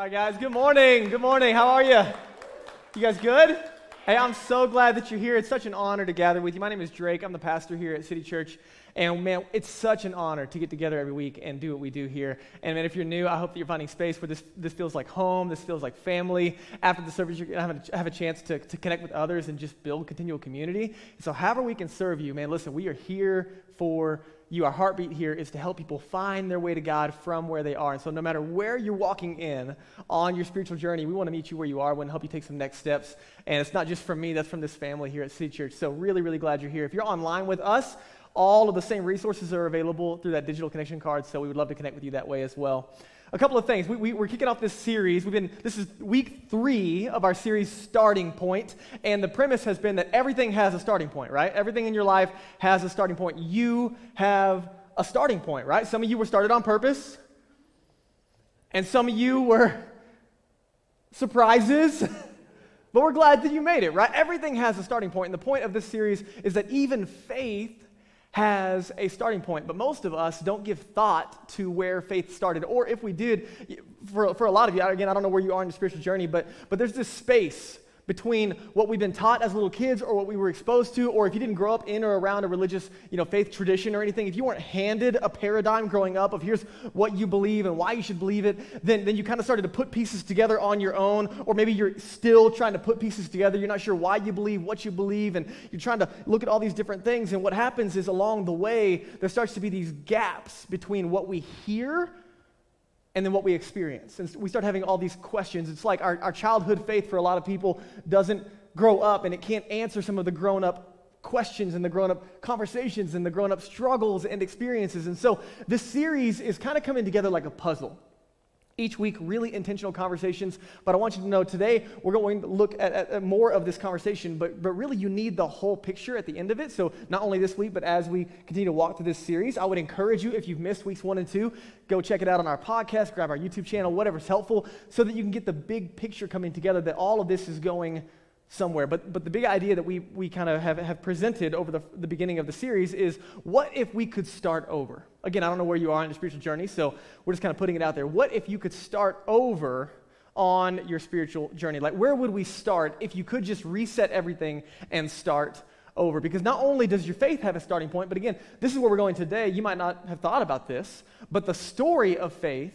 right, guys. Good morning. Good morning. How are you? You guys good? Hey, I'm so glad that you're here. It's such an honor to gather with you. My name is Drake. I'm the pastor here at City Church. And man, it's such an honor to get together every week and do what we do here. And man, if you're new, I hope that you're finding space where this feels like home. This feels like family. After the service, you're going to have a chance to connect with others and just build continual community. So however we can serve you, man, listen, we are here for you. Our heartbeat here is to help people find their way to God from where they are. And so no matter where you're walking in on your spiritual journey, we want to meet you where you are. We want to help you take some next steps. And it's not just from me, that's from this family here at City Church. So really, really glad you're here. If you're online with us, all of the same resources are available through that digital connection card, so we would love to connect with you that way as well. A couple of things. We're kicking off this series. This is week 3 of our series, Starting Point, and the premise has been that everything has a starting point, right? Everything in your life has a starting point. You have a starting point, right? Some of you were started on purpose, and some of you were surprises, but we're glad that you made it, right? Everything has a starting point, and the point of this series is that even faith has a starting point, but most of us don't give thought to where faith started. Or if we did, for a lot of you, again, I don't know where you are in your spiritual journey, but there's this space between what we've been taught as little kids or what we were exposed to, or if you didn't grow up in or around a religious, faith tradition or anything, if you weren't handed a paradigm growing up of here's what you believe and why you should believe it, then you kind of started to put pieces together on your own, or maybe you're still trying to put pieces together. You're not sure why you believe, what you believe, and you're trying to look at all these different things, and what happens is along the way, there starts to be these gaps between what we hear and then what we experience. And we start having all these questions. It's like our childhood faith for a lot of people doesn't grow up, and it can't answer some of the grown-up questions and the grown-up conversations and the grown-up struggles and experiences. And so this series is kind of coming together like a puzzle. Each week, really intentional conversations, but I want you to know today we're going to look at more of this conversation, but really you need the whole picture at the end of it. So not only this week, but as we continue to walk through this series, I would encourage you, if you've missed weeks 1 and 2, go check it out on our podcast, grab our YouTube channel, whatever's helpful, so that you can get the big picture coming together that all of this is going somewhere. But the big idea that we kind of have presented over the beginning of the series is, what if we could start over? Again, I don't know where you are in your spiritual journey, so we're just kind of putting it out there. What if you could start over on your spiritual journey? Like, where would we start if you could just reset everything and start over? Because not only does your faith have a starting point, but again, this is where we're going today. You might not have thought about this, but the story of faith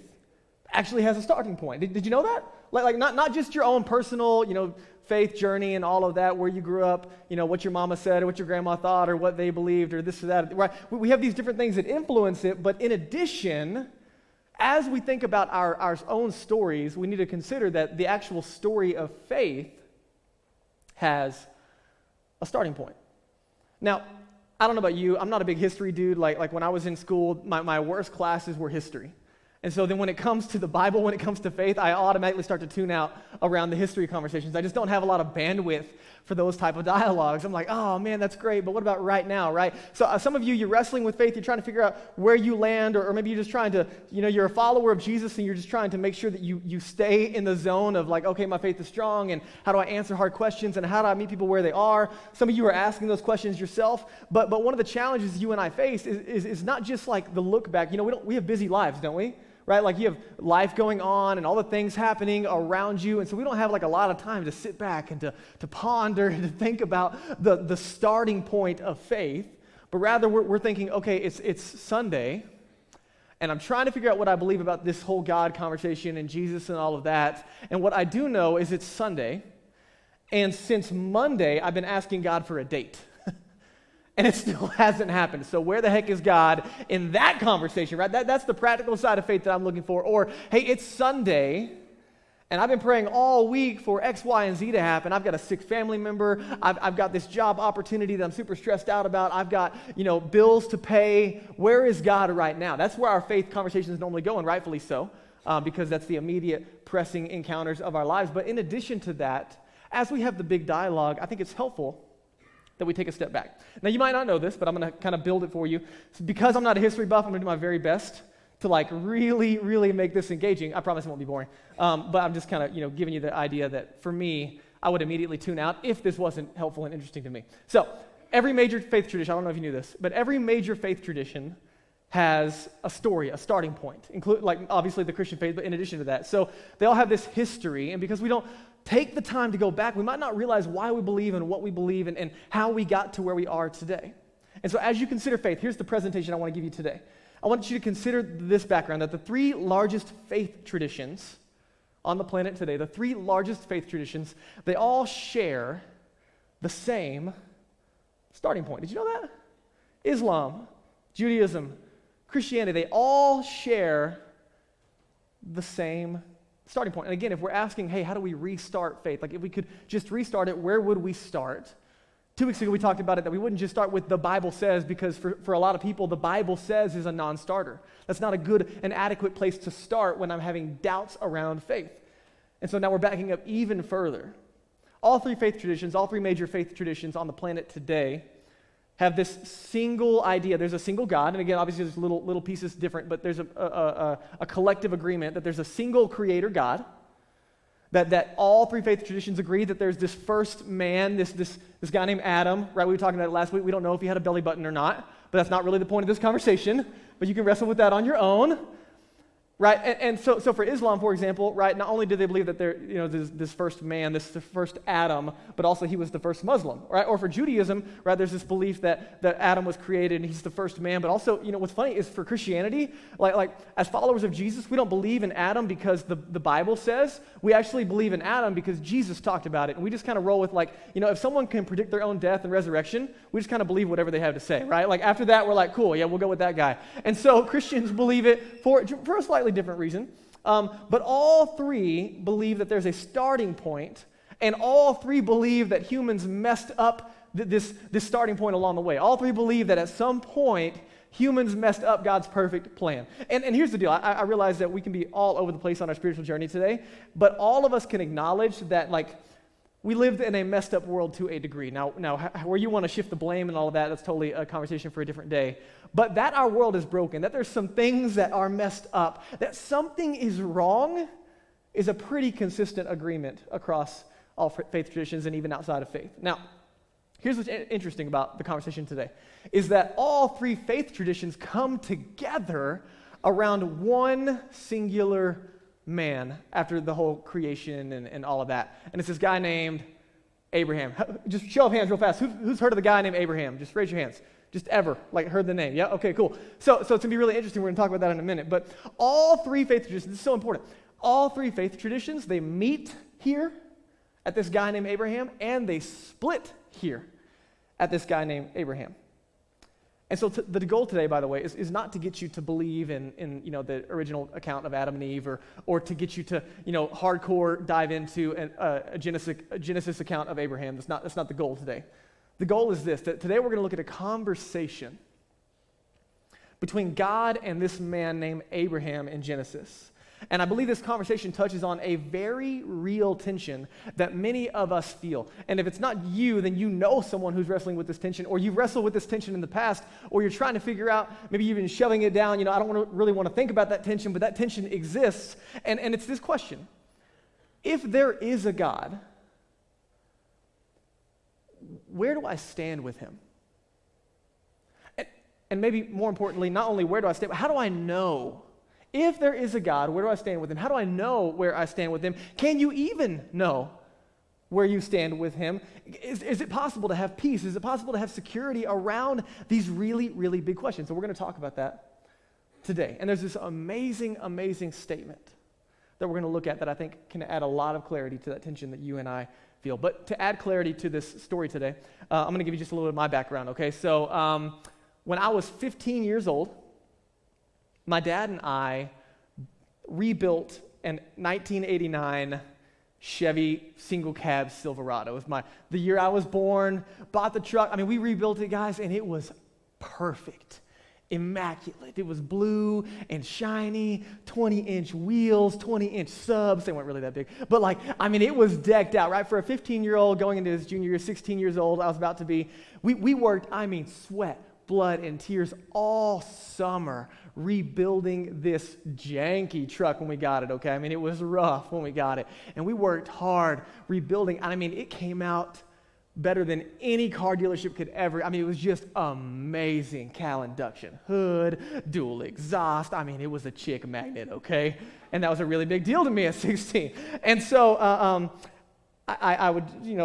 actually has a starting point. Did you know that? Like not just your own personal, faith journey and all of that, where you grew up, what your mama said or what your grandma thought or what they believed or this or that, right? We have these different things that influence it, but in addition, as we think about our own stories, we need to consider that the actual story of faith has a starting point. Now, I don't know about you, I'm not a big history dude. Like when I was in school, my worst classes were history. And so then when it comes to the Bible, when it comes to faith, I automatically start to tune out around the history conversations. I just don't have a lot of bandwidth for those type of dialogues. I'm like, oh man, that's great, but what about right now, right? So some of you, you're wrestling with faith, you're trying to figure out where you land, or maybe you're just trying to, you're a follower of Jesus and you're just trying to make sure that you stay in the zone of like, okay, my faith is strong, and how do I answer hard questions, and how do I meet people where they are? Some of you are asking those questions yourself, but one of the challenges you and I face is not just like the look back. We have busy lives, don't we? Right? Like you have life going on and all the things happening around you, and so we don't have like a lot of time to sit back and to ponder and to think about the starting point of faith, but rather we're thinking, okay, it's Sunday, and I'm trying to figure out what I believe about this whole God conversation and Jesus and all of that, and what I do know is it's Sunday, and since Monday, I've been asking God for a date. And it still hasn't happened. So where the heck is God in that conversation, right? That's the practical side of faith that I'm looking for. Or, hey, it's Sunday, and I've been praying all week for X, Y, and Z to happen. I've got a sick family member. I've got this job opportunity that I'm super stressed out about. I've got, bills to pay. Where is God right now? That's where our faith conversations normally go, and rightfully so, because that's the immediate pressing encounters of our lives. But in addition to that, as we have the big dialogue, I think it's helpful that we take a step back. Now, you might not know this, but I'm going to kind of build it for you. So because I'm not a history buff, I'm going to do my very best to like really, really make this engaging. I promise it won't be boring. But I'm just kind of, giving you the idea that for me, I would immediately tune out if this wasn't helpful and interesting to me. So every major faith tradition, I don't know if you knew this, but every major faith tradition has a story, a starting point, like obviously the Christian faith, but in addition to that. So they all have this history, and because we don't take the time to go back, we might not realize why we believe and what we believe and how we got to where we are today. And so as you consider faith, here's the presentation I want to give you today. I want you to consider this background, that the three largest faith traditions on the planet today, the three largest faith traditions, they all share the same starting point. Did you know that? Islam, Judaism, Christianity, they all share the same starting point. And again, if we're asking, hey, how do we restart faith? Like if we could just restart it, where would we start? 2 weeks ago we talked about it, that we wouldn't just start with the Bible says, because for a lot of people, the Bible says is a non-starter. That's not a good and adequate place to start when I'm having doubts around faith. And so now we're backing up even further. All three faith traditions, all three major faith traditions on the planet today have this single idea. There's a single God, and again, obviously there's little pieces different, but there's a collective agreement that there's a single creator God, that all three faith traditions agree that there's this first man, this guy named Adam, right? We were talking about it last week. We don't know if he had a belly button or not, but that's not really the point of this conversation, but you can wrestle with that on your own. Right, and so for Islam, for example, right, not only do they believe that this first man, this the first Adam, but also he was the first Muslim, right? Or for Judaism, right, there's this belief that Adam was created and he's the first man, but also, what's funny is for Christianity, like as followers of Jesus, we don't believe in Adam because the Bible says. We actually believe in Adam because Jesus talked about it, and we just kind of roll with if someone can predict their own death and resurrection, we just kind of believe whatever they have to say, right? Like after that, we're like, cool, yeah, we'll go with that guy. And so Christians believe it for a slightly different reason, but all three believe that there's a starting point, and all three believe that humans messed up this starting point along the way. All three believe that at some point humans messed up God's perfect plan. And here's the deal. I realize that we can be all over the place on our spiritual journey today, but all of us can acknowledge that we lived in a messed up world to a degree. Now, where you want to shift the blame and all of that, that's totally a conversation for a different day. But that our world is broken, that there's some things that are messed up, that something is wrong, is a pretty consistent agreement across all faith traditions and even outside of faith. Now, here's what's interesting about the conversation today, is that all three faith traditions come together around one singular man after the whole creation and all of that. And it's this guy named Abraham. Just show of hands real fast. Who's heard of the guy named Abraham? Just raise your hands. Just ever, heard the name. Yeah? Okay, cool. So it's going to be really interesting. We're going to talk about that in a minute. But all three faith traditions, this is so important. All three faith traditions, they meet here at this guy named Abraham, and they split here at this guy named Abraham. And so the goal today, by the way, is not to get you to believe in the original account of Adam and Eve, or to get you to hardcore dive into a Genesis account of Abraham. That's not the goal today. The goal is this: that today we're going to look at a conversation between God and this man named Abraham in Genesis. And I believe this conversation touches on a very real tension that many of us feel. And if it's not you, then you know someone who's wrestling with this tension, or you've wrestled with this tension in the past, or you're trying to figure out, maybe you've been shoving it down, I don't really want to think about that tension, but that tension exists. And it's this question: if there is a God, where do I stand with him? And maybe more importantly, not only where do I stand, but how do I know? If there is a God, where do I stand with him? How do I know where I stand with him? Can you even know where you stand with him? Is it possible to have peace? Is it possible to have security around these really, really big questions? So we're going to talk about that today. And there's this amazing, amazing statement that we're going to look at that I think can add a lot of clarity to that tension that you and I feel. But to add clarity to this story today, I'm going to give you just a little bit of my background, okay? So when I was 15 years old, my dad and I rebuilt an 1989 Chevy single cab Silverado. It was the year I was born, bought the truck. We rebuilt it, guys, and it was perfect, immaculate. It was blue and shiny, 20-inch wheels, 20-inch subs. They weren't really that big, but it was decked out, right? For a 15-year-old going into his junior year, 16 years old, I was about to be. We worked, sweat, blood, and tears all summer rebuilding this janky truck when we got it, okay? It was rough when we got it. And we worked hard rebuilding. It came out better than any car dealership could ever. I mean, it was just amazing. Cal induction hood, dual exhaust. I mean, it was a chick magnet, okay? And that was a really big deal to me at 16. And so I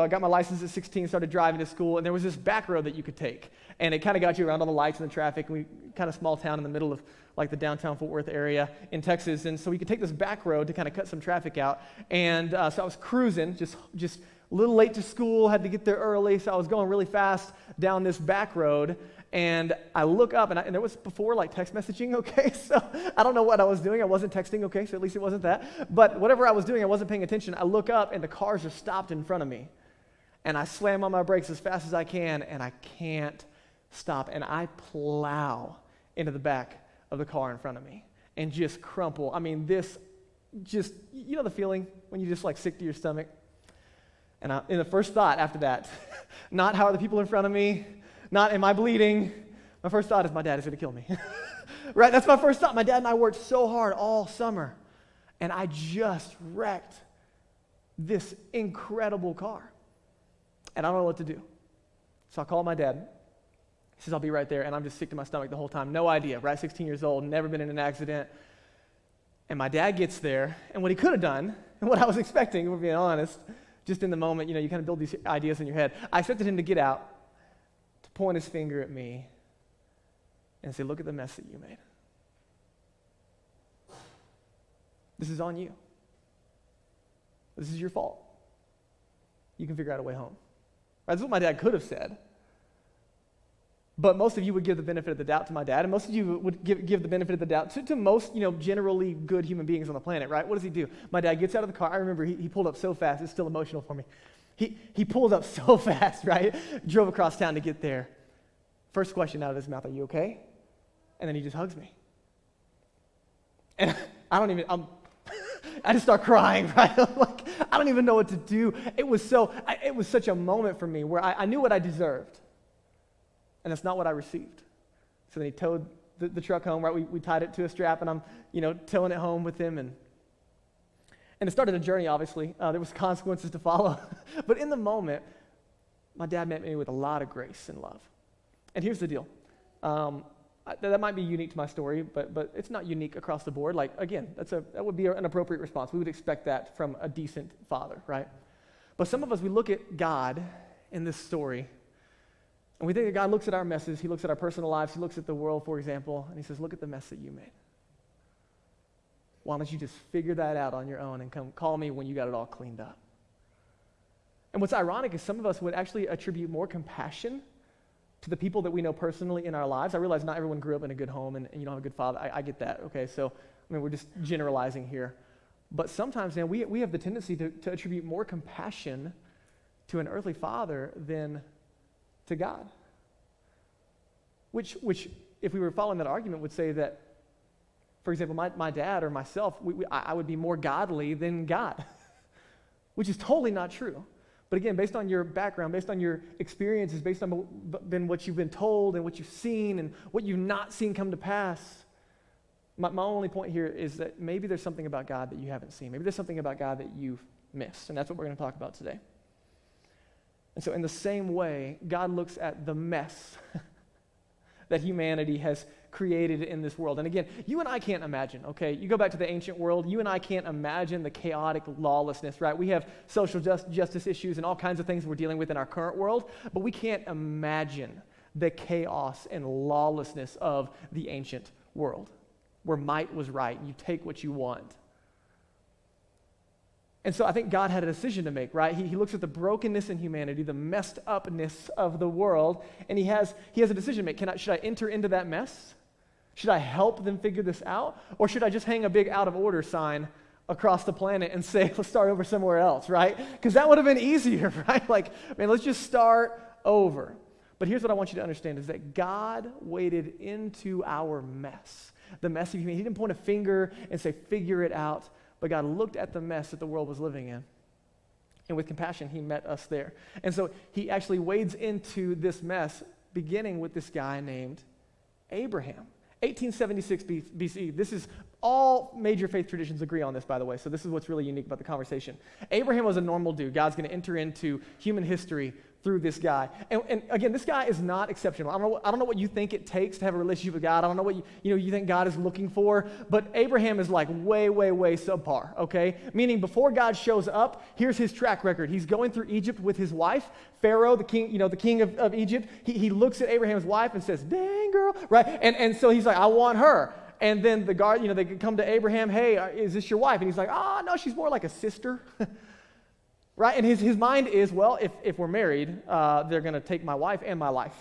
got my license at 16, started driving to school, and there was this back road that you could take. And it kind of got you around all the lights and the traffic. We kind of small town in the middle of like the downtown Fort Worth area in Texas. And so we could take this back road to kind of cut some traffic out. And so I was cruising, just a little late to school, had to get there early. So I was going really fast down this back road. And I look up, and there was before like text messaging, okay? So I don't know what I was doing. I wasn't texting, okay? So at least it wasn't that. But whatever I was doing, I wasn't paying attention. I look up, and the cars are stopped in front of me. And I slam on my brakes as fast as I can, and I can't stop. And I plow into the back of the car in front of me and just crumple. I mean, this just, you know the feeling when you just like sick to your stomach? And in the first thought after that, not how are the people in front of me, not am I bleeding, my first thought is my dad is going to kill me. Right? That's my first thought. My dad and I worked so hard all summer, and I just wrecked this incredible car. And I don't know what to do. So I called my dad. He says, I'll be right there. And I'm just sick to my stomach the whole time. No idea, right? 16 years old, never been in an accident. And my dad gets there. And what he could have done, and what I was expecting, if we're being honest, just in the moment, you kind of build these ideas in your head. I expected him to get out, to point his finger at me, and say, look at the mess that you made. This is on you. This is your fault. You can figure out a way home. Right? That's what my dad could have said. But most of you would give the benefit of the doubt to my dad, and most of you would give the benefit of the doubt to most, generally good human beings on the planet, right? What does he do? My dad gets out of the car. I remember he pulled up so fast. It's still emotional for me. He pulled up so fast, right? Drove across town to get there. First question out of his mouth, are you okay? And then he just hugs me. And I just start crying, right? Like, I don't even know what to do. It was such a moment for me where I knew what I deserved. And that's not what I received. So then he towed the truck home, right? We tied it to a strap, and I'm, towing it home with him. And it started a journey, obviously. There was consequences to follow. But in the moment, my dad met me with a lot of grace and love. And here's the deal. That might be unique to my story, but it's not unique across the board. Like, again, that would be an appropriate response. We would expect that from a decent father, right? But some of us, we look at God in this story, and we think that God looks at our messes, he looks at our personal lives, he looks at the world, for example, and he says, look at the mess that you made. Why don't you just figure that out on your own and come call me when you got it all cleaned up? And what's ironic is some of us would actually attribute more compassion to the people that we know personally in our lives. I realize not everyone grew up in a good home and you don't have a good father. I get that, okay? So, we're just generalizing here. But sometimes, man, we have the tendency to attribute more compassion to an earthly father than to God. Which, if we were following that argument, would say that, for example, my dad or myself, I would be more godly than God, which is totally not true. But again, based on your background, based on your experiences, based on what you've been told and what you've seen and what you've not seen come to pass, my only point here is that maybe there's something about God that you haven't seen. Maybe there's something about God that you've missed, and that's what we're going to talk about today. And so in the same way, God looks at the mess that humanity has created in this world. And again, you and I can't imagine, okay? You go back to the ancient world, you and I can't imagine the chaotic lawlessness, right? We have social justice issues and all kinds of things we're dealing with in our current world, but we can't imagine the chaos and lawlessness of the ancient world, where might was right, and you take what you want. And so I think God had a decision to make, right? He looks at the brokenness in humanity, the messed upness of the world, and he has a decision to make. Should I enter into that mess? Should I help them figure this out? Or should I just hang a big out of order sign across the planet and say, let's start over somewhere else, right? Because that would have been easier, right? Like, man, let's just start over. But here's what I want you to understand is that God waded into our mess. The mess of humanity. He didn't point a finger and say, figure it out. But God looked at the mess that the world was living in. And with compassion, he met us there. And so he actually wades into this mess, beginning with this guy named Abraham. 1876 BC. This is all major faith traditions agree on this, by the way. So this is what's really unique about the conversation. Abraham was a normal dude. God's going to enter into human history through this guy. And again, this guy is not exceptional. I don't know what you think it takes to have a relationship with God. I don't know what you think God is looking for, but Abraham is like way, way, way subpar, okay? Meaning before God shows up, here's his track record. He's going through Egypt with his wife, Pharaoh, the king of Egypt. He looks at Abraham's wife and says, dang girl, right? And so he's like, I want her. And then the guard, they come to Abraham, hey, is this your wife? And he's like, no, she's more like a sister. Right? And his mind is, well, if we're married, they're going to take my wife and my life.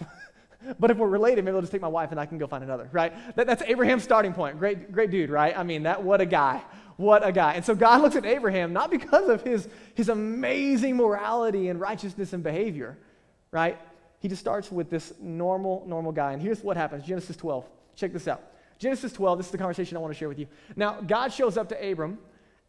But if we're related, maybe they'll just take my wife and I can go find another, right? That's Abraham's starting point. Great dude, right? I mean, what a guy. What a guy. And so God looks at Abraham not because of his amazing morality and righteousness and behavior, right? He just starts with this normal guy. And here's what happens. Genesis 12. Check this out. Genesis 12, this is the conversation I want to share with you. Now, God shows up to Abram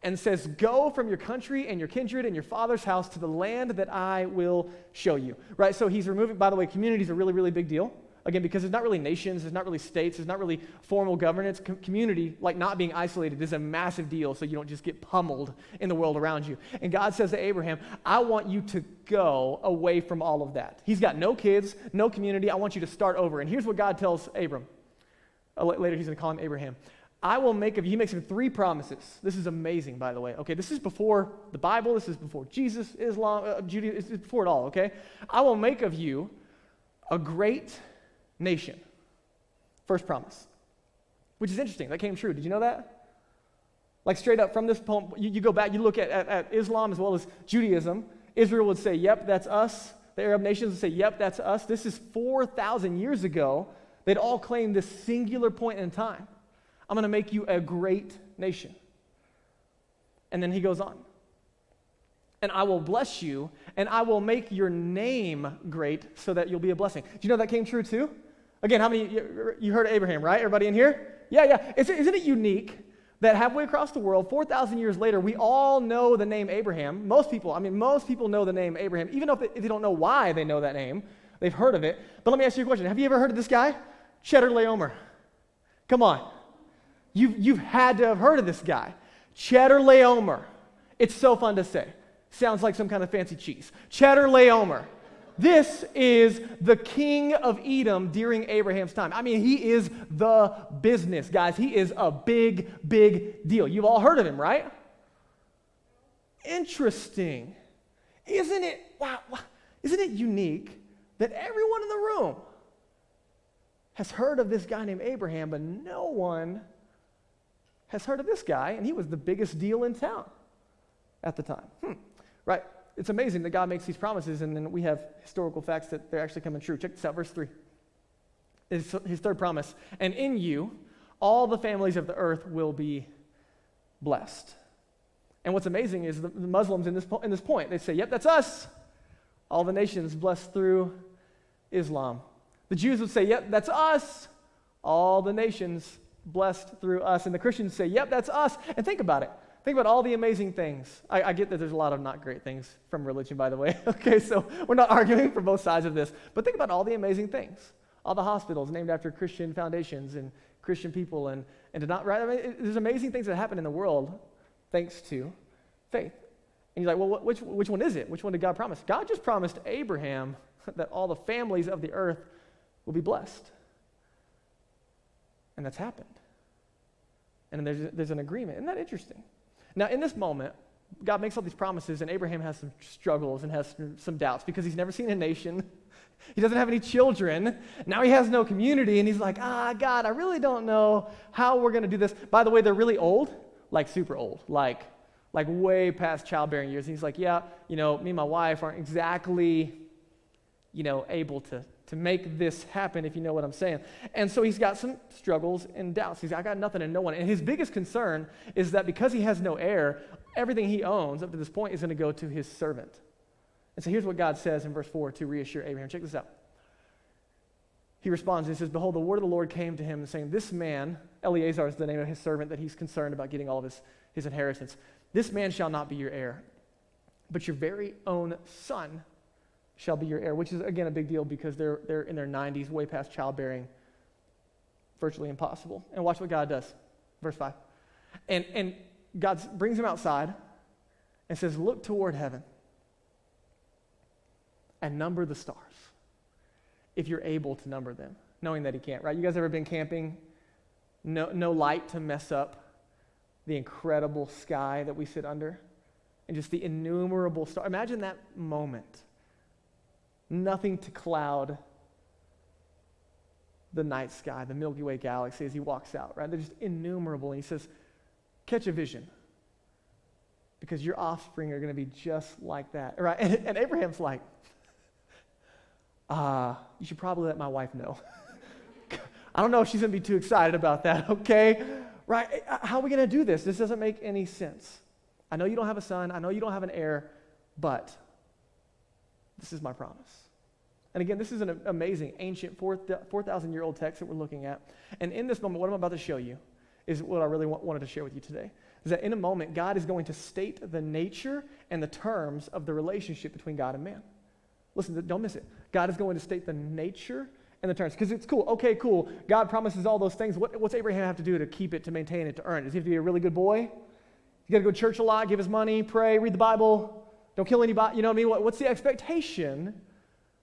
and says, go from your country and your kindred and your father's house to the land that I will show you, right? So he's removing, by the way, community is a really, really big deal. Again, because there's not really nations, there's not really states, there's not really formal governance. Community, like not being isolated, is a massive deal so you don't just get pummeled in the world around you. And God says to Abraham, I want you to go away from all of that. He's got no kids, no community. I want you to start over. And here's what God tells Abram. Later he's going to call him Abraham. I will make of you, he makes him 3 promises. This is amazing, by the way. Okay, this is before the Bible, this is before Jesus, Islam, Judaism, it's before it all, okay? I will make of you a great nation. First promise. Which is interesting, that came true. Did you know that? Like straight up from this poem, you go back, you look at Islam as well as Judaism. Israel would say, yep, that's us. The Arab nations would say, yep, that's us. This is 4,000 years ago. They'd all claim this singular point in time. I'm going to make you a great nation. And then he goes on. And I will bless you, and I will make your name great so that you'll be a blessing. Do you know that came true too? Again, how many, you heard of Abraham, right? Everybody in here? Yeah. Isn't it unique that halfway across the world, 4,000 years later, we all know the name Abraham? Most people know the name Abraham, even if they don't know why they know that name. They've heard of it. But let me ask you a question. Have you ever heard of this guy? Chedorlaomer. Come on. You've had to have heard of this guy. Chedorlaomer. It's so fun to say. Sounds like some kind of fancy cheese. Chedorlaomer. This is the king of Edom during Abraham's time. I mean, he is the business, guys. He is a big, big deal. You've all heard of him, right? Interesting. Isn't it, wow, isn't it unique that everyone in the room has heard of this guy named Abraham, but no one has heard of this guy, and he was the biggest deal in town at the time. Right? It's amazing that God makes these promises, and then we have historical facts that they're actually coming true. Check this out, verse 3. His third promise. And in you, all the families of the earth will be blessed. And what's amazing is the Muslims in this point, they say, yep, that's us. All the nations blessed through Islam. The Jews would say, yep, that's us. All the nations blessed through us. And the Christians say, yep, that's us. And think about it. Think about all the amazing things. I get that there's a lot of not great things from religion, by the way. Okay, so we're not arguing for both sides of this. But think about all the amazing things. All the hospitals named after Christian foundations and Christian people. And to not, right? I mean, there's amazing things that happen in the world thanks to faith. And you're like, well, which one is it? Which one did God promise? God just promised Abraham that all the families of the earth will be blessed. And that's happened. And there's an agreement. Isn't that interesting? Now, in this moment, God makes all these promises, and Abraham has some struggles and has some doubts because he's never seen a nation. He doesn't have any children. Now he has no community, and he's like, God, I really don't know how we're going to do this. By the way, they're really old, like super old, like way past childbearing years. And he's like, yeah, me and my wife aren't exactly, able to make this happen, if you know what I'm saying. And so he's got some struggles and doubts. He's like, I got nothing and no one. And his biggest concern is that because he has no heir, everything he owns up to this point is going to go to his servant. And so here's what God says in verse 4 to reassure Abraham. Check this out. He responds and he says, behold, the word of the Lord came to him saying, this man, Eleazar is the name of his servant that he's concerned about getting all of his inheritance. This man shall not be your heir, but your very own son shall be your heir, which is, again, a big deal because they're in their 90s, way past childbearing, virtually impossible. And watch what God does. Verse 5. And God brings him outside and says, look toward heaven and number the stars, if you're able to number them, knowing that he can't, right? You guys ever been camping? No light to mess up the incredible sky that we sit under, and just the innumerable stars. Imagine that moment. Nothing to cloud the night sky, the Milky Way galaxy as he walks out, right? They're just innumerable. And he says, catch a vision, because your offspring are going to be just like that, right? And Abraham's like, you should probably let my wife know. I don't know if she's going to be too excited about that, okay? Right? How are we going to do this? This doesn't make any sense. I know you don't have a son. I know you don't have an heir, but this is my promise. And again, this is an amazing, ancient 4,000-year-old text that we're looking at. And in this moment, what I'm about to show you is what I really wanted to share with you today, is that in a moment, God is going to state the nature and the terms of the relationship between God and man. Listen, don't miss it. God is going to state the nature and the terms, because it's cool. Okay, cool. God promises all those things. What's Abraham have to do to keep it, to maintain it, to earn it? Does he have to be a really good boy? You got to go to church a lot, give his money, pray, read the Bible, don't kill anybody. You know what I mean? What's the expectation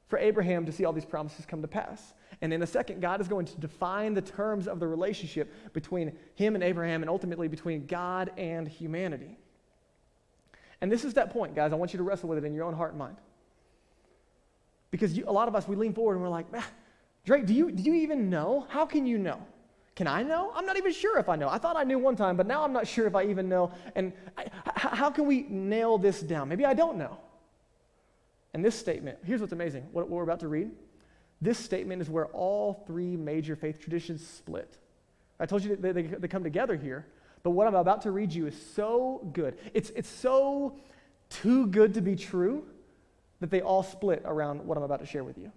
for Abraham to see all these promises come to pass? And in a second, God is going to define the terms of the relationship between him and Abraham, and ultimately between God and humanity. And this is that point, guys. I want you to wrestle with it in your own heart and mind. Because a lot of us, we lean forward and we're like, Drake, do you even know? How can you know? Can I know? I'm not even sure if I know. I thought I knew one time, but now I'm not sure if I even know. And how can we nail this down? Maybe I don't know. And this statement, here's what's amazing, what we're about to read. This statement is where all three major faith traditions split. I told you that they come together here, but what I'm about to read you is so good. It's so too good to be true that they all split around what I'm about to share with you.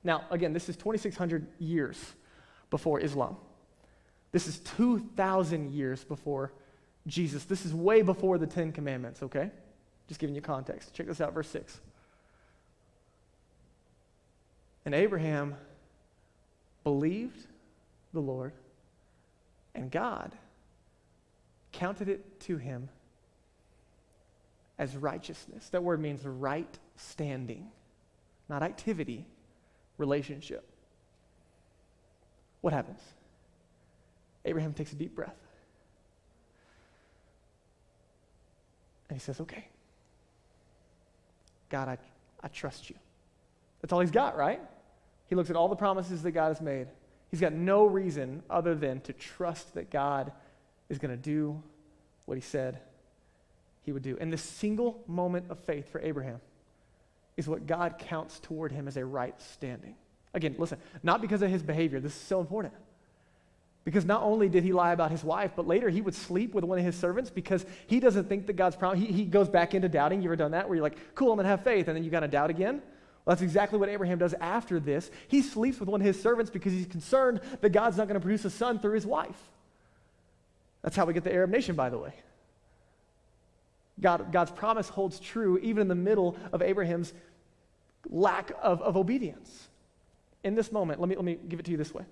Now, again, this is 2,600 years before Islam. This is 2,000 years before Jesus. This is way before the Ten Commandments, okay? Just giving you context. Check this out, verse 6. And Abraham believed the Lord, and God counted it to him as righteousness. That word means right standing, not activity, relationship. What happens? Abraham takes a deep breath. And he says, okay, God, I trust you. That's all he's got, right? He looks at all the promises that God has made. He's got no reason other than to trust that God is going to do what he said he would do. And this single moment of faith for Abraham is what God counts toward him as a right standing. Again, listen, not because of his behavior. This is so important. Because not only did he lie about his wife, but later he would sleep with one of his servants because he doesn't think that God's promise. He goes back into doubting. You ever done that where you're like, cool, I'm going to have faith, and then you got to doubt again? Well, that's exactly what Abraham does after this. He sleeps with one of his servants because he's concerned that God's not going to produce a son through his wife. That's how we get the Arab nation, by the way. God's promise holds true even in the middle of Abraham's lack of obedience. In this moment, let me give it to you this way.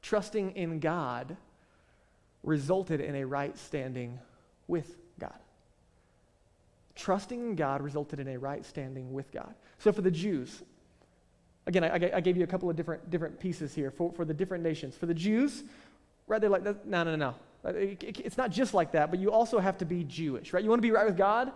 Trusting in God resulted in a right standing with God. Trusting in God resulted in a right standing with God. So for the Jews, again, I gave you a couple of different pieces here for the different nations. For the Jews, right, they're like, no. It's not just like that, but you also have to be Jewish, right? You want to be right with God?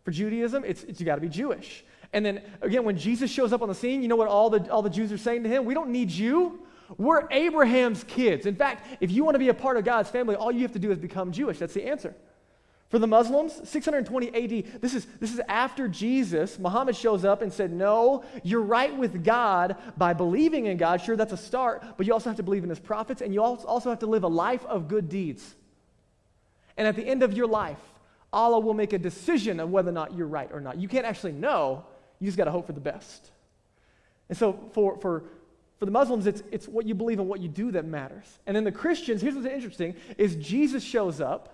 For Judaism, it's you got to be Jewish. And then, again, when Jesus shows up on the scene, you know what all the Jews are saying to him? We don't need you. We're Abraham's kids. In fact, if you want to be a part of God's family, all you have to do is become Jewish. That's the answer. For the Muslims, 620 AD, this is after Jesus. Muhammad shows up and said, no, you're right with God by believing in God. Sure, that's a start, but you also have to believe in his prophets, and you also have to live a life of good deeds. And at the end of your life, Allah will make a decision of whether or not you're right or not. You can't actually know. You just got to hope for the best. And so for the Muslims, it's what you believe and what you do that matters. And then the Christians, here's what's interesting, is Jesus shows up.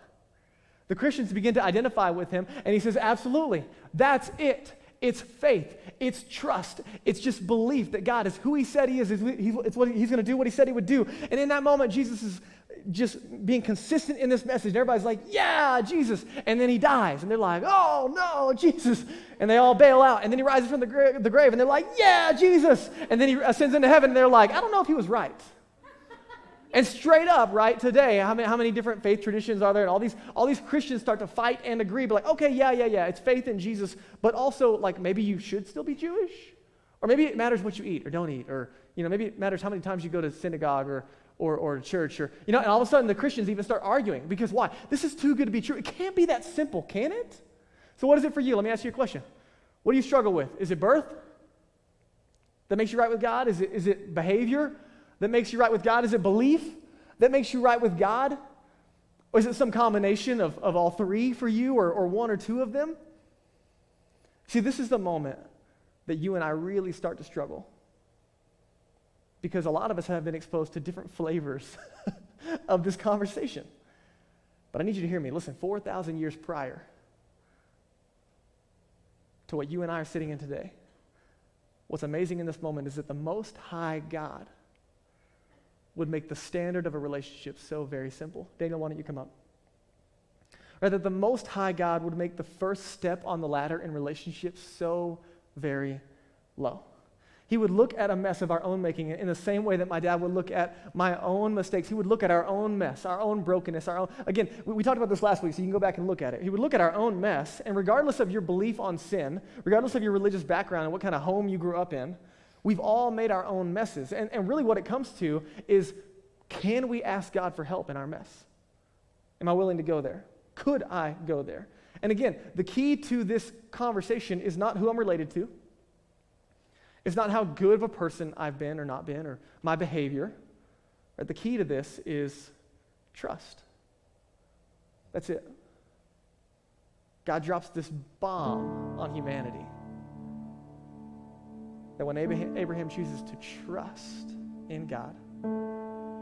The Christians begin to identify with him, and he says, absolutely, that's it. It's faith. It's trust. It's just belief that God is who he said he is. It's what he's going to do what he said he would do. And in that moment, Jesus just being consistent in this message. And everybody's like, yeah, Jesus. And then he dies. And they're like, oh, no, Jesus. And they all bail out. And then he rises from the grave. And they're like, yeah, Jesus. And then he ascends into heaven. And they're like, I don't know if he was right. And straight up, right, today, how many different faith traditions are there? And all these Christians start to fight and agree. But like, okay, yeah, it's faith in Jesus. But also, like, maybe you should still be Jewish. Or maybe it matters what you eat or don't eat. Or, maybe it matters how many times you go to synagogue or church, or, and all of a sudden the Christians even start arguing. Because why? This is too good to be true. It can't be that simple, can it? So what is it for you? Let me ask you a question. What do you struggle with? Is it birth that makes you right with God? Is it behavior that makes you right with God? Is it belief that makes you right with God? Or is it some combination of all three for you, or one or two of them? See, this is the moment that you and I really start to struggle. Because a lot of us have been exposed to different flavors of this conversation. But I need you to hear me. Listen, 4,000 years prior to what you and I are sitting in today, what's amazing in this moment is that the Most High God would make the standard of a relationship so very simple. Daniel, why don't you come up? Right, that the Most High God would make the first step on the ladder in relationships so very low. He would look at a mess of our own making in the same way that my dad would look at my own mistakes. He would look at our own mess, our own brokenness, again, we talked about this last week, so you can go back and look at it. He would look at our own mess, and regardless of your belief on sin, regardless of your religious background and what kind of home you grew up in, we've all made our own messes. And really what it comes to is, can we ask God for help in our mess? Am I willing to go there? Could I go there? And again, the key to this conversation is not who I'm related to. It's not how good of a person I've been or not been, or my behavior. Right? The key to this is trust. That's it. God drops this bomb on humanity that when Abraham chooses to trust in God,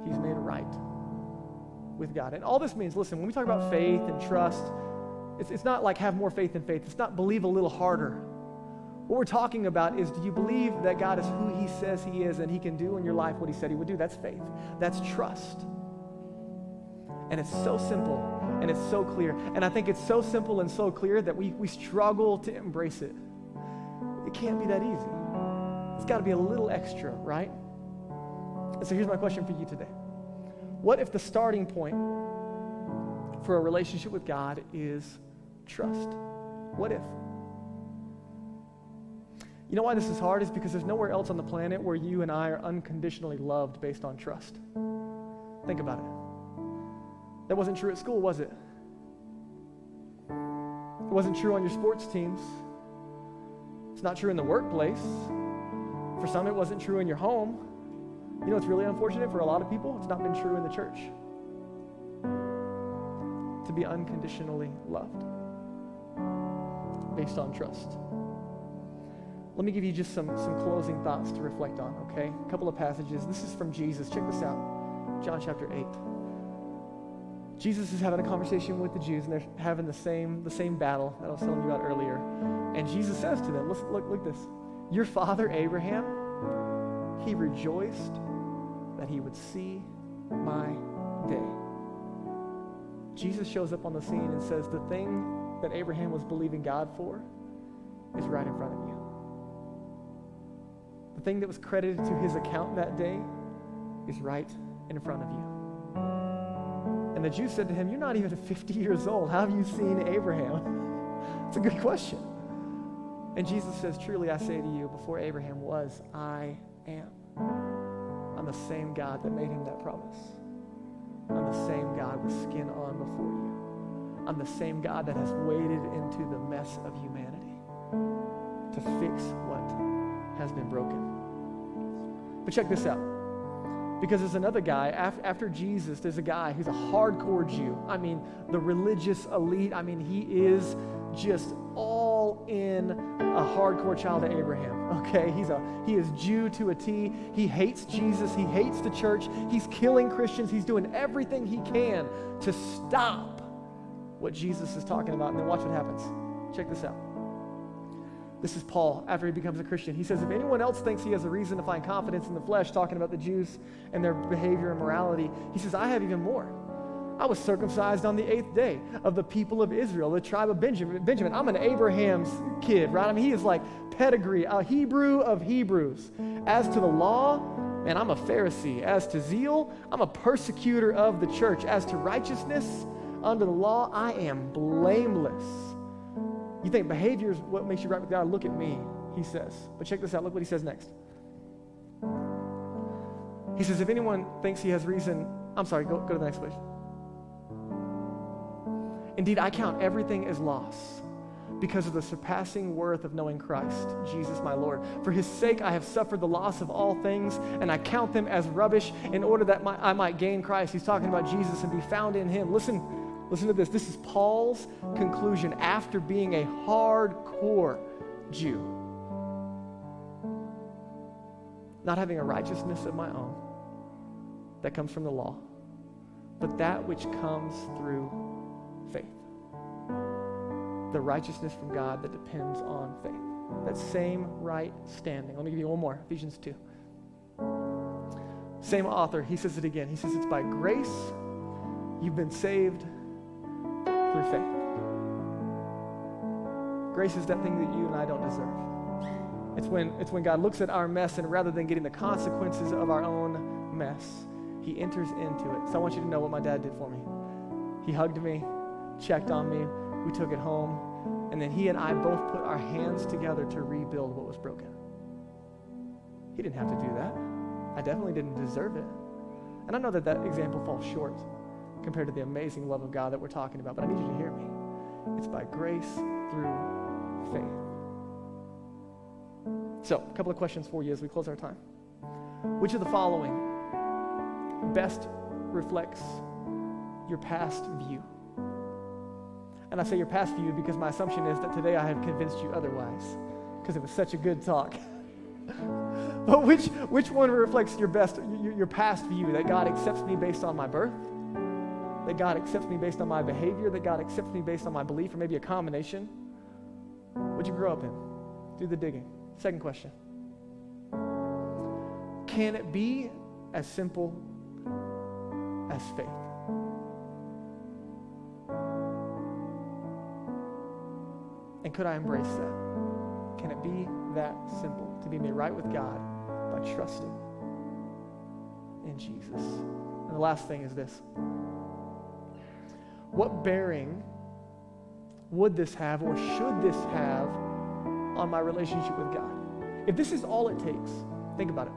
he's made right with God. And all this means, listen, when we talk about faith and trust, it's not like have more faith in faith. It's not believe a little harder. What we're talking about is, do you believe that God is who he says he is and he can do in your life what he said he would do? That's faith. That's trust. And it's so simple and it's so clear. And I think it's so simple and so clear that we struggle to embrace it. It can't be that easy. It's got to be a little extra, right? And so here's my question for you today. What if the starting point for a relationship with God is trust? What if? You know why this is hard? Is because there's nowhere else on the planet where you and I are unconditionally loved based on trust. Think about it. That wasn't true at school, was it? It wasn't true on your sports teams. It's not true in the workplace. For some, it wasn't true in your home. You know what's really unfortunate for a lot of people? It's not been true in the church. To be unconditionally loved based on trust. Let me give you just some closing thoughts to reflect on, okay? A couple of passages. This is from Jesus. Check this out. John chapter 8. Jesus is having a conversation with the Jews, and they're having the same battle that I was telling you about earlier. And Jesus says to them, listen, look this. Your father Abraham, he rejoiced that he would see my day. Jesus shows up on the scene and says, the thing that Abraham was believing God for is right in front of you. The thing that was credited to his account that day is right in front of you. And the Jews said to him, you're not even 50 years old. How have you seen Abraham? It's a good question. And Jesus says, truly I say to you, before Abraham was, I am. I'm the same God that made him that promise. I'm the same God with skin on before you. I'm the same God that has waded into the mess of humanity to fix what has been broken. But check this out. Because there's another guy, after Jesus, there's a guy who's a hardcore Jew. I mean, the religious elite. I mean, he is just all in a hardcore child of Abraham, okay? He is Jew to a T. He hates Jesus. He hates the church. He's killing Christians. He's doing everything he can to stop what Jesus is talking about. And then watch what happens. Check this out. This is Paul after he becomes a Christian. He says, if anyone else thinks he has a reason to find confidence in the flesh, talking about the Jews and their behavior and morality, he says, I have even more. I was circumcised on the 8th day of the people of Israel, the tribe of Benjamin. I'm an Abraham's kid, right? I mean, he is like pedigree, a Hebrew of Hebrews. As to the law, man, I'm a Pharisee. As to zeal, I'm a persecutor of the church. As to righteousness, under the law, I am blameless. You think behavior is what makes you right with God? Look at me, he says. But check this out. Look what he says next. He says, if anyone thinks he has reason, go to the next page. Indeed, I count everything as loss because of the surpassing worth of knowing Christ, Jesus my Lord. For his sake I have suffered the loss of all things, and I count them as rubbish in order that I might gain Christ. He's talking about Jesus and be found in him. Listen to this. This is Paul's conclusion after being a hardcore Jew. Not having a righteousness of my own that comes from the law, but that which comes through faith. The righteousness from God that depends on faith. That same right standing. Let me give you one more. Ephesians 2. Same author. He says it again. He says it's by grace you've been saved through faith. Grace is that thing that you and I don't deserve. It's when God looks at our mess, and rather than getting the consequences of our own mess, he enters into it. So I want you to know what my dad did for me. He hugged me, checked on me, we took it home, and then he and I both put our hands together to rebuild what was broken. He didn't have to do that. I definitely didn't deserve it. And I know that example falls short compared to the amazing love of God that we're talking about, but I need you to hear me. It's by grace through faith. So, a couple of questions for you as we close our time. Which of the following best reflects your past view? And I say your past view because my assumption is that today I have convinced you otherwise, because it was such a good talk. But which one reflects your past view? That God accepts me based on my birth? That God accepts me based on my behavior? That God accepts me based on my belief, or maybe a combination? What'd you grow up in? Do the digging. Second question. Can it be as simple as faith? And could I embrace that? Can it be that simple to be made right with God by trusting in Jesus? And the last thing is this. What bearing would this have, or should this have, on my relationship with God? If this is all it takes, think about it.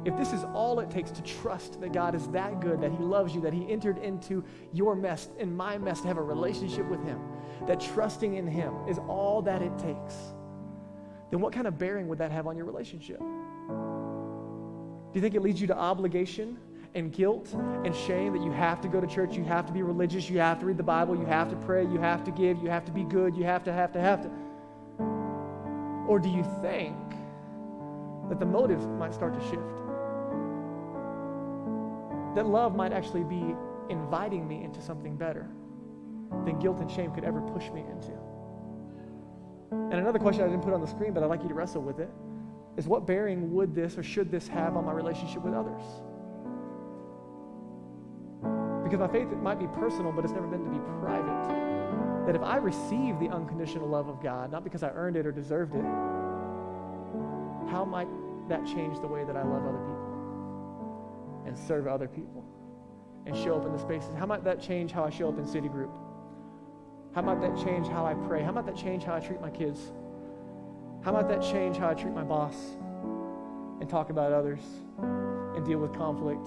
If this is all it takes to trust that God is that good, that he loves you, that he entered into your mess and my mess to have a relationship with him, that trusting in him is all that it takes, then what kind of bearing would that have on your relationship? Do you think it leads you to obligation and guilt and shame that you have to go to church, you have to be religious, you have to read the Bible, you have to pray, you have to give, you have to be good, you have to? Or do you think that the motives might start to shift? That love might actually be inviting me into something better than guilt and shame could ever push me into? And another question I didn't put on the screen, but I'd like you to wrestle with it, is what bearing would this or should this have on my relationship with others? Because my faith, it might be personal, but it's never meant to be private. That if I receive the unconditional love of God, not because I earned it or deserved it, how might that change the way that I love other people and serve other people and show up in the spaces? How might that change how I show up in City Group? How might that change how I pray? How might that change how I treat my kids? How might that change how I treat my boss and talk about others and deal with conflict?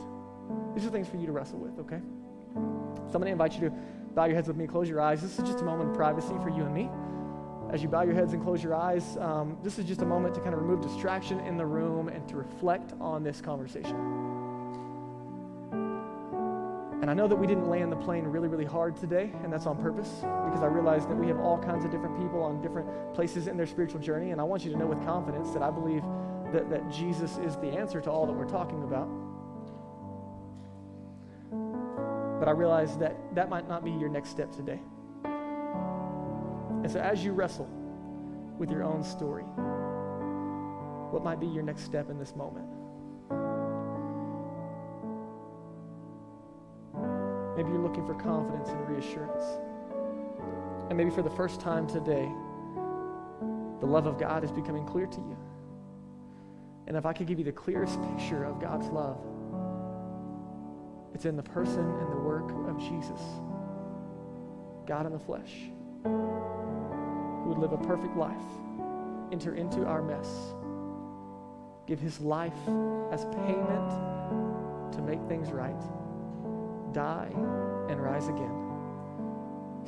These are things for you to wrestle with, okay? So I'm going to invite you to bow your heads with me, close your eyes. This is just a moment of privacy for you and me. As you bow your heads and close your eyes, this is just a moment to kind of remove distraction in the room and to reflect on this conversation. And I know that we didn't land the plane really, really hard today, and that's on purpose, because I realize that we have all kinds of different people on different places in their spiritual journey, and I want you to know with confidence that I believe that Jesus is the answer to all that we're talking about. But I realize that might not be your next step today. And so as you wrestle with your own story, what might be your next step in this moment? Maybe you're looking for confidence and reassurance. And maybe for the first time today, the love of God is becoming clear to you. And if I could give you the clearest picture of God's love, it's in the person and the work of Jesus, God in the flesh, who would live a perfect life, enter into our mess, give his life as payment to make things right, die and rise again,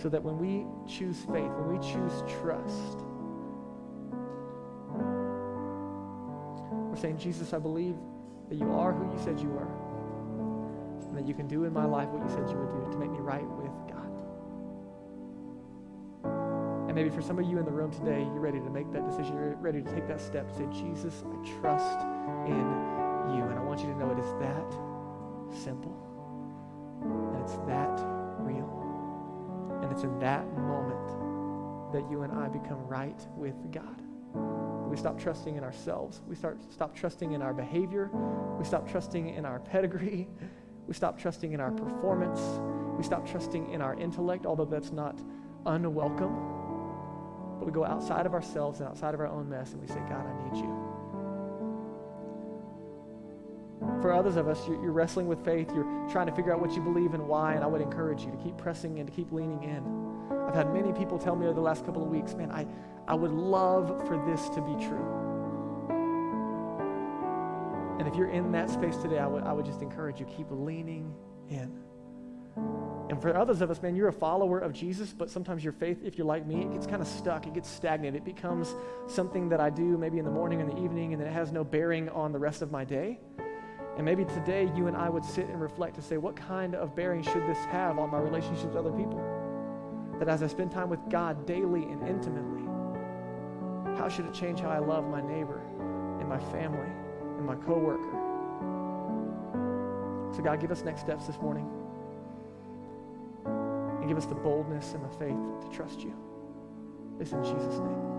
so that when we choose faith, when we choose trust, we're saying, Jesus, I believe that you are who you said you were, and that you can do in my life what you said you would do to make me right with God. And maybe for some of you in the room today, you're ready to make that decision. You're ready to take that step. Say, Jesus, I trust in you. And I want you to know it is that simple. And it's that real. And it's in that moment that you and I become right with God. We stop trusting in ourselves. We stop trusting in our behavior. We stop trusting in our pedigree. We stop trusting in our performance. We stop trusting in our intellect, although that's not unwelcome. But we go outside of ourselves and outside of our own mess, and we say, God, I need you. For others of us, you're wrestling with faith. You're trying to figure out what you believe and why, and I would encourage you to keep pressing in, to keep leaning in. I've had many people tell me over the last couple of weeks, man, I would love for this to be true. And if you're in that space today, I would just encourage you, keep leaning in. And for others of us, man, you're a follower of Jesus, but sometimes your faith, if you're like me, it gets kind of stuck. It gets stagnant. It becomes something that I do maybe in the morning or in the evening, and then it has no bearing on the rest of my day. And maybe today you and I would sit and reflect to say, what kind of bearing should this have on my relationships with other people? That as I spend time with God daily and intimately, how should it change how I love my neighbor and my family and my coworker? So God, give us next steps this morning. And give us the boldness and the faith to trust you. This in Jesus' name.